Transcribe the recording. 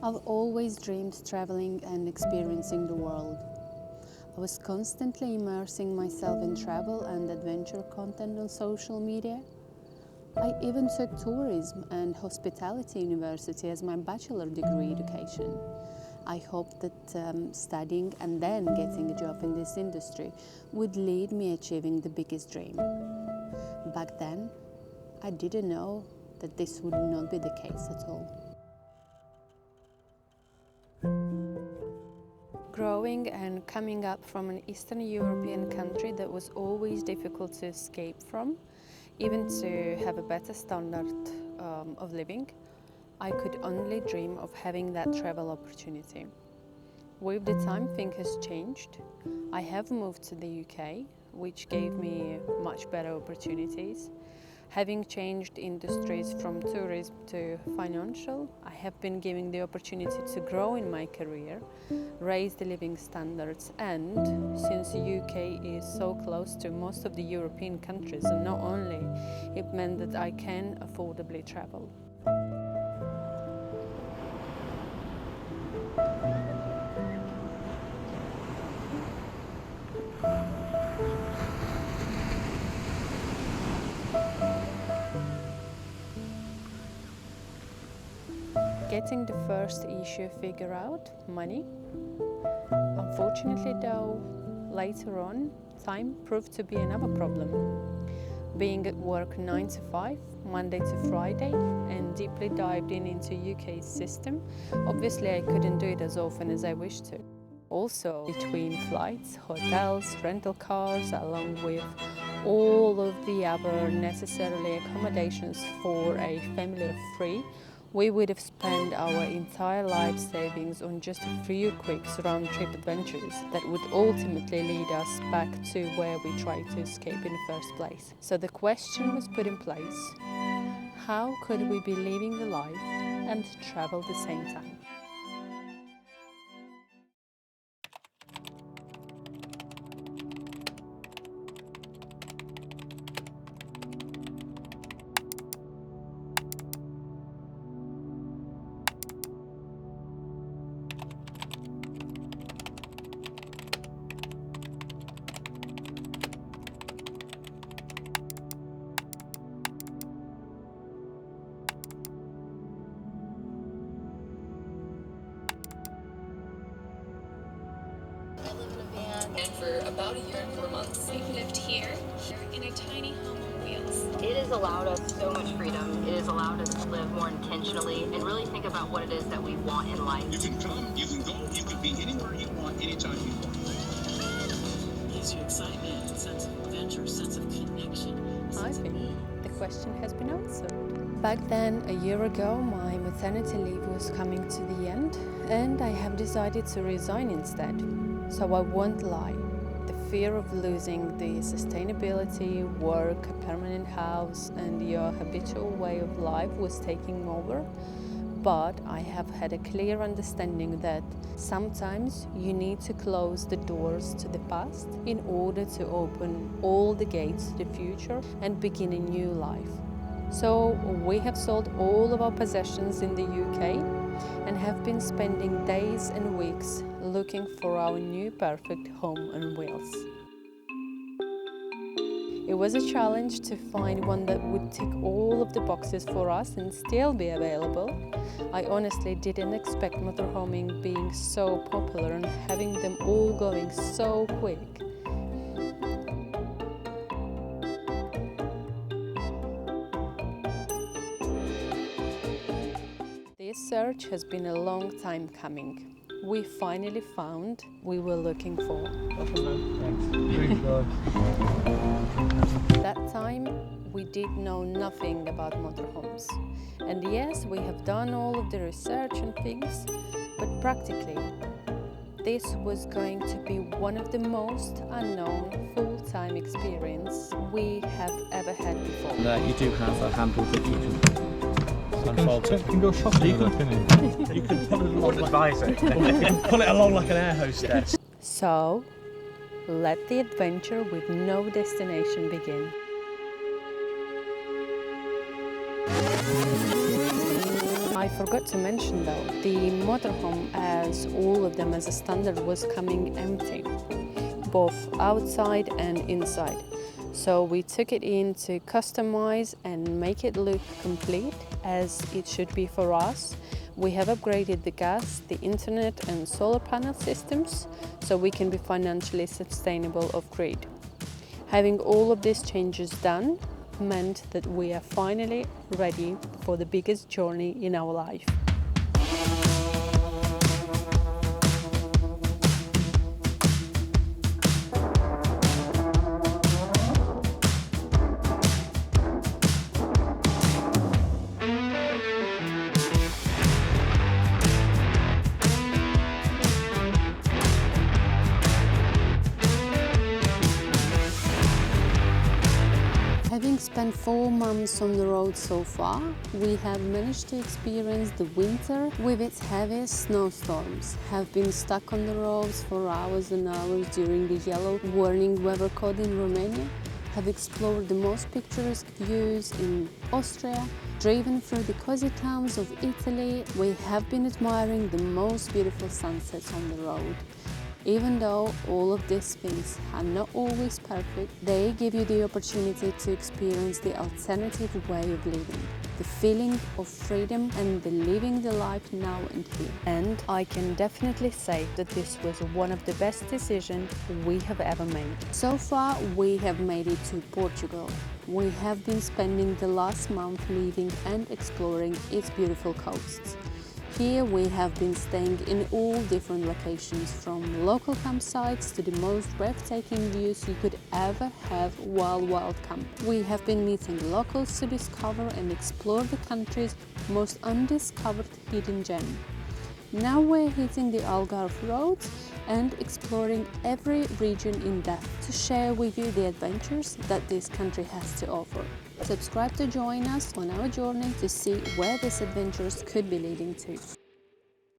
I've always dreamed traveling and experiencing the world. I was constantly immersing myself in travel and adventure content on social media. I even took tourism and hospitality university as my bachelor degree education. I hoped that studying and then getting a job in this industry would lead me achieving the biggest dream. Back then, I didn't know that this would not be the case at all. Growing and coming up from an Eastern European country that was always difficult to escape from, even to have a better standard of living, I could only dream of having that travel opportunity. With the time, things has changed. I have moved to the UK, which gave me much better opportunities. Having changed industries from tourism to financial, I have been given the opportunity to grow in my career, raise the living standards, and since the UK is so close to most of the European countries, and not only, it meant that I can affordably travel. Getting the first issue figured out, money. Unfortunately though, later on, time proved to be another problem. Being at work 9 to 5, Monday to Friday, and deeply dived into UK system, obviously I couldn't do it as often as I wished to. Also, between flights, hotels, rental cars, along with all of the other necessary accommodations for a family of 3, we would have spent our entire life savings on just a few quick round-trip adventures that would ultimately lead us back to where we tried to escape in the first place. So the question was put in place: how could we be living the life and travel at the same time? And for about a year and 4 months, we've lived here in a tiny home on wheels. It has allowed us so much freedom. It has allowed us to live more intentionally and really think about what it is that we want in life. You can come, you can go, you can be anywhere you want, anytime you want. It gives you excitement, a sense of adventure, a sense of connection. I think the question has been answered. Back then, a year ago, my maternity leave was coming to the end, and I have decided to resign instead. So I won't lie, the fear of losing the sustainability, work, a permanent house and your habitual way of life was taking over. But I have had a clear understanding that sometimes you need to close the doors to the past in order to open all the gates to the future and begin a new life. So we have sold all of our possessions in the UK and have been spending days and weeks looking for our new perfect home on wheels. It was a challenge to find one that would tick all of the boxes for us and still be available. I honestly didn't expect motorhoming being so popular and having them all going so quick. This search has been a long time coming. We finally found we were looking for. That time, we did know nothing about motorhomes. And yes, we have done all of the research and things, but practically, this was going to be one of the most unknown full-time experience we have ever had before. You do have a handle that you can unfold. You can go shopping. You can pull it along. Advise it. You can pull it along like an air hostess. So, let the adventure with no destination begin. I forgot to mention though, the motorhome, as all of them as a standard, was coming empty, both outside and inside. So we took it in to customize and make it look complete as it should be for us. We have upgraded the gas, the internet and solar panel systems so we can be financially sustainable off-grid. Having all of these changes done meant that we are finally ready for the biggest journey in our life. Having spent 4 months on the road so far, we have managed to experience the winter with its heaviest snowstorms, have been stuck on the roads for hours and hours during the yellow warning weather code in Romania, have explored the most picturesque views in Austria, driven through the cozy towns of Italy. We have been admiring the most beautiful sunsets on the road. Even though all of these things are not always perfect, they give you the opportunity to experience the alternative way of living, the feeling of freedom and the living the life now and here. And I can definitely say that this was one of the best decisions we have ever made. So far, we have made it to Portugal. We have been spending the last month living and exploring its beautiful coasts. Here we have been staying in all different locations, from local campsites to the most breathtaking views you could ever have while wild camp. We have been meeting locals to discover and explore the country's most undiscovered hidden gem. Now we're hitting the Algarve roads and exploring every region in depth to share with you the adventures that this country has to offer. Subscribe to join us on our journey to see where these adventures could be leading to.